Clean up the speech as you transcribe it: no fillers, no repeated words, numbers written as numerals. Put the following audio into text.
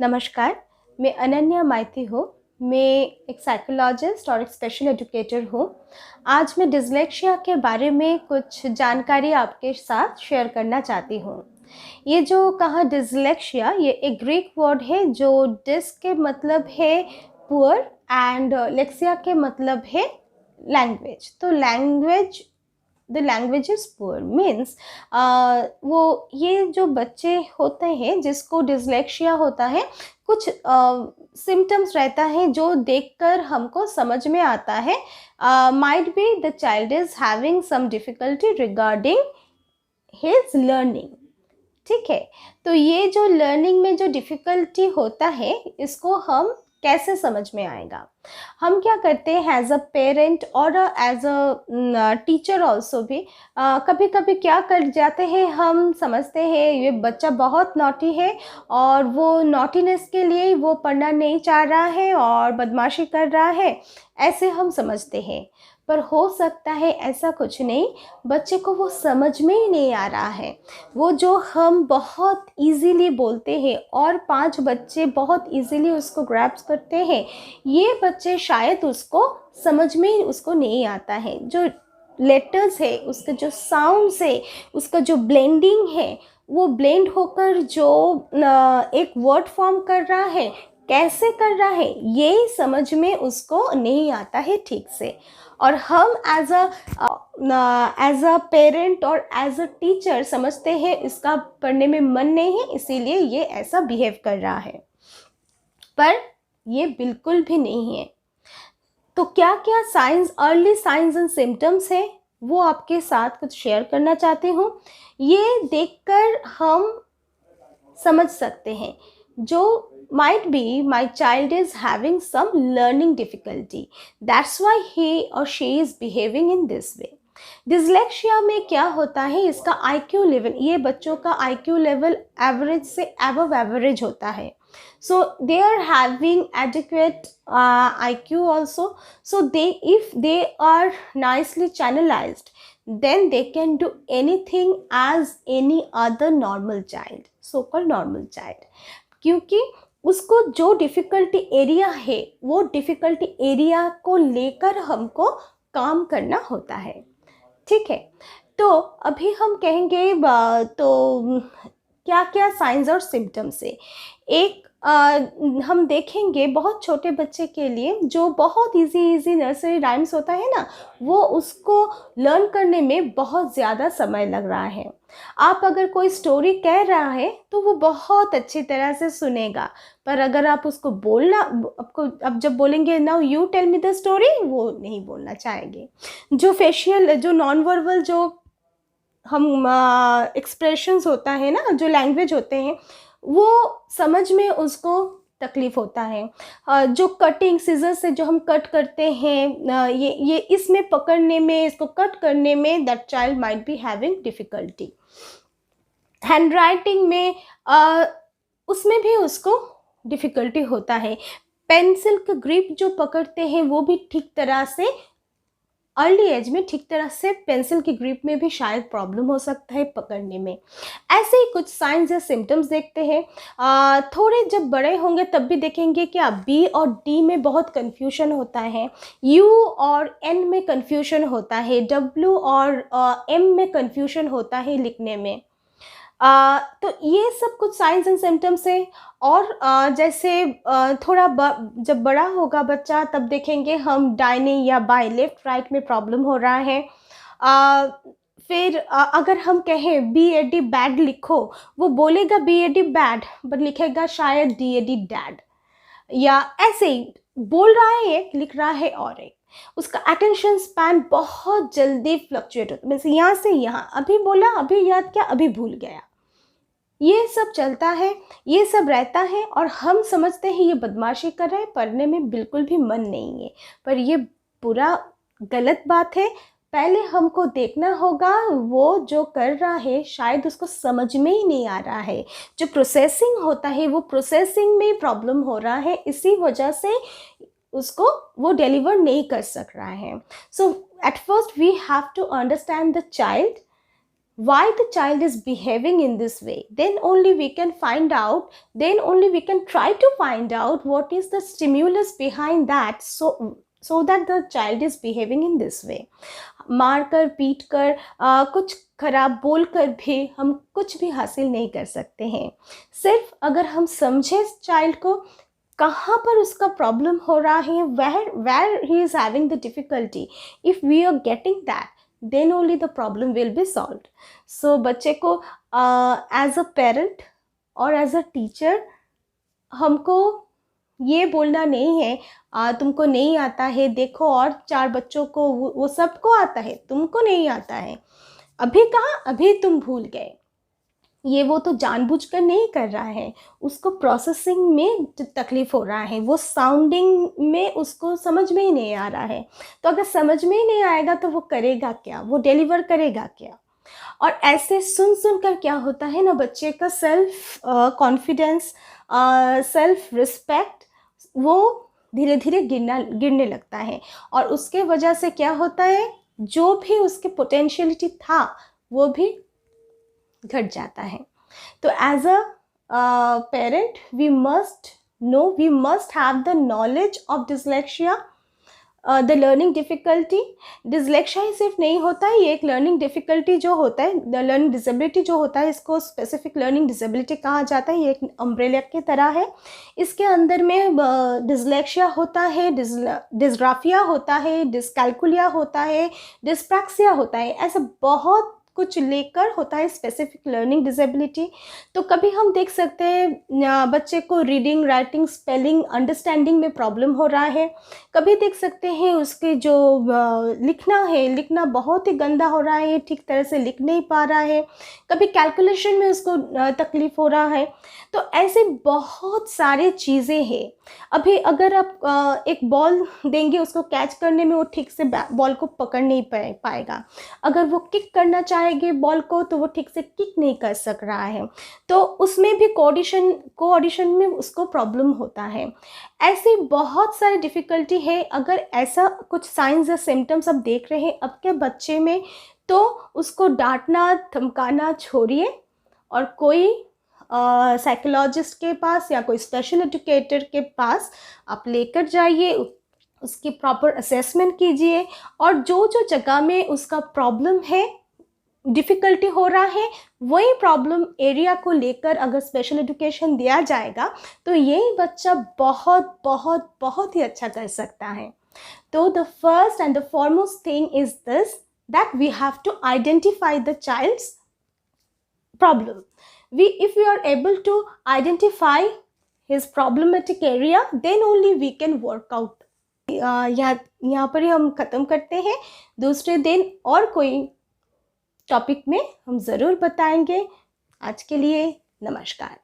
नमस्कार, मैं अनन्या माइती हूँ। मैं एक साइकोलॉजिस्ट और एक स्पेशल एजुकेटर हूँ। आज मैं डिस्लेक्सिया के बारे में कुछ जानकारी आपके साथ शेयर करना चाहती हूँ। ये जो कहा डिस्लेक्सिया, ये एक ग्रीक वर्ड है जो डिस के मतलब है पुअर एंड लेक्सिया के मतलब है लैंग्वेज। तो the language is poor means वो ये जो बच्चे होते हैं जिसको डिस्लेक्सिया होता है, कुछ सिम्टम्स रहता है जो देखकर हमको समझ में आता है। Might be the child is having some difficulty regarding his learning. ठीक है, तो ये जो लर्निंग में जो डिफ़िकल्टी होता है, इसको हम कैसे समझ में आएगा? हम क्या करते हैं एज अ पेरेंट और एज अ टीचर ऑल्सो भी कभी कभी क्या कर जाते हैं, हम समझते हैं ये बच्चा बहुत नॉटी है और वो नॉटीनेस के लिए वो पढ़ना नहीं चाह रहा है और बदमाशी कर रहा है, ऐसे हम समझते हैं। पर हो सकता है ऐसा कुछ नहीं, बच्चे को वो समझ में ही नहीं आ रहा है। वो जो हम बहुत इजीली बोलते हैं और 5 बच्चे बहुत इजीली उसको ग्रैप्स करते हैं, ये बच्चे शायद उसको समझ में ही उसको नहीं आता है। जो लेटर्स है, उसका जो साउंड्स है, उसका जो ब्लेंडिंग है, वो ब्लेंड होकर जो एक वर्ड फॉर्म कर रहा है, कैसे कर रहा है, ये समझ में उसको नहीं आता है ठीक से। और हम एज अ पेरेंट और एज अ टीचर समझते हैं इसका पढ़ने में मन नहीं है, इसीलिए ये ऐसा बिहेव कर रहा है, पर ये बिल्कुल भी नहीं है। तो क्या क्या science, early signs and symptoms है, वो आपके साथ कुछ शेयर करना चाहती हूँ। ये देखकर हम समझ सकते हैं जो might be my child is having some learning difficulty, that's why he or she is behaving in this way. Dyslexia में क्या होता है, इसका IQ लेवल, ये बच्चों का IQ लेवल एवरेज से अबव एवरेज होता है। so they are having adequate IQ also, so if they are nicely channelized, then they can do anything as any other normal child, so called normal child। क्योंकि उसको जो difficulty area है, वो difficulty area को लेकर हमको काम करना होता है। ठीक है, तो अभी हम कहेंगे तो क्या क्या साइंस और सिम्टम्स है। एक हम देखेंगे बहुत छोटे बच्चे के लिए जो बहुत इजी नर्सरी राइम्स होता है ना, वो उसको लर्न करने में बहुत ज़्यादा समय लग रहा है। आप अगर कोई स्टोरी कह रहा है तो वो बहुत अच्छी तरह से सुनेगा, पर अगर आप उसको बोलना, आपको अब जब बोलेंगे now you tell me the story, वो नहीं बोलना चाहेंगे। जो फेशियल, जो नॉन वर्बल, जो हम एक्सप्रेशंस होता है ना, जो लैंग्वेज होते हैं, वो समझ में उसको तकलीफ़ होता है। जो कटिंग सीजर से जो हम कट करते हैं, ये इसमें पकड़ने में, इसको कट करने में, that child might be having difficulty. Hand writing में उसमें भी उसको डिफ़िकल्टी होता है। पेंसिल का ग्रिप जो पकड़ते हैं वो भी ठीक तरह से, अर्ली एज में ठीक तरह से पेंसिल की ग्रिप में भी शायद प्रॉब्लम हो सकता है पकड़ने में। ऐसे ही कुछ साइंस या सिम्टम्स देखते हैं। थोड़े जब बड़े होंगे तब भी देखेंगे कि बी और डी में बहुत कन्फ्यूजन होता है, यू और एन में कन्फ्यूजन होता है, डब्ल्यू और एम में कन्फ्यूजन होता है लिखने में। तो ये सब कुछ साइंस एंड सिम्टम्स है। और जैसे थोड़ा जब बड़ा होगा बच्चा, तब देखेंगे हम दाहिने या बाएं, लेफ्ट राइट में प्रॉब्लम हो रहा है। फिर अगर हम कहें BAD बैड लिखो, वो बोलेगा BAD बैड, बट लिखेगा शायद DAD डैड, या ऐसे ही बोल रहा है एक, लिख रहा है और एक। उसका अटेंशन स्पैन बहुत जल्दी फ्लक्चुएट होता है, जैसे यहाँ से यहाँ, अभी बोला, अभी याद किया, अभी भूल गया। ये सब चलता है, ये सब रहता है, और हम समझते हैं ये बदमाशी कर रहा है, पढ़ने में बिल्कुल भी मन नहीं है, पर ये पूरा गलत बात है। पहले हमको देखना होगा वो जो कर रहा है शायद उसको समझ में ही नहीं आ रहा है, जो प्रोसेसिंग होता है वो प्रोसेसिंग में प्रॉब्लम हो रहा है, इसी वजह से उसको वो डिलीवर नहीं कर सक रहा है। So at first we have to understand the child, why the child is behaving in this way, then only we can find out, then only we can try to find out what is the stimulus behind that, so that the child is behaving in this way. मार कर पीट कर कुछ खराब बोल कर भी हम कुछ भी हासिल नहीं कर सकते हैं। सिर्फ अगर हम समझे चाइल्ड को कहाँ पर उसका प्रॉब्लम हो रहा है, where he is having the difficulty, if we are getting that, then only the problem will be solved. So बच्चे को as a parent और as a teacher हमको ये बोलना नहीं है तुमको नहीं आता है, देखो और 4 बच्चों को वो सबको आता है, तुमको नहीं आता है, अभी कहाँ, अभी तुम भूल गए। ये वो तो जानबूझकर नहीं कर रहा है, उसको प्रोसेसिंग में तकलीफ़ हो रहा है, वो साउंडिंग में उसको समझ में ही नहीं आ रहा है। तो अगर समझ में ही नहीं आएगा तो वो करेगा क्या, वो डिलीवर करेगा क्या? और ऐसे सुन कर क्या होता है ना, बच्चे का सेल्फ कॉन्फिडेंस, सेल्फ रिस्पेक्ट वो धीरे धीरे गिरने लगता है। और उसके वजह से क्या होता है, जो भी उसके पोटेंशियलिटी था वो भी घट जाता है। तो as a parent we must know, we must have the knowledge of dyslexia, the learning difficulty. Dyslexia ही सिर्फ नहीं होता है, ये एक लर्निंग डिफ़िकल्टी जो होता है, द लर्निंग डिसेबिलिटी जो होता है, इसको स्पेसिफिक लर्निंग डिसेबिलिटी कहा जाता है। ये एक अम्ब्रेला की तरह है। इसके अंदर में डिसलेक्सिया होता है, डिस्ग्राफिया होता है, डिसकैल्कुलिया होता है, डिस्प्रैक्सिया होता है, ऐसे बहुत कुछ लेकर होता है स्पेसिफिक लर्निंग डिसेबिलिटी। तो कभी हम देख सकते हैं बच्चे को रीडिंग, राइटिंग, स्पेलिंग, अंडरस्टैंडिंग में प्रॉब्लम हो रहा है। कभी देख सकते हैं उसके जो लिखना है, लिखना बहुत ही गंदा हो रहा है, ठीक तरह से लिख नहीं पा रहा है। कभी कैलकुलेशन में उसको तकलीफ़ हो रहा है। तो ऐसे बहुत सारे चीज़ें हैं। अभी अगर आप एक बॉल देंगे उसको कैच करने में, वो ठीक से बॉल को पकड़ नहीं पाएगा। अगर वो किक करना चाहेंगे बॉल को तो वो ठीक से किक नहीं कर सक रहा है। तो उसमें भी कोऑर्डिनेशन में उसको प्रॉब्लम होता है। ऐसी बहुत सारी डिफ़िकल्टी है। अगर ऐसा कुछ साइंस या सिम्टम्स आप देख रहे हैं आपके बच्चे में, तो उसको डांटना धमकाना छोड़िए और कोई साइकोलॉजिस्ट के पास या कोई स्पेशल एजुकेटर के पास आप लेकर जाइए, उसकी प्रॉपर असेसमेंट कीजिए। और जो जगह में उसका प्रॉब्लम है, डिफ़िकल्टी हो रहा है, वही प्रॉब्लम एरिया को लेकर अगर स्पेशल एजुकेशन दिया जाएगा तो यही बच्चा बहुत बहुत बहुत ही अच्छा कर सकता है। तो the first and the foremost thing is this, that we have to identify the child's problem. If we are able to identify his problematic area, then only we can work out. यहाँ पर ही हम ख़त्म करते हैं। दूसरे दिन और कोई टॉपिक में हम ज़रूर बताएंगे। आज के लिए नमस्कार।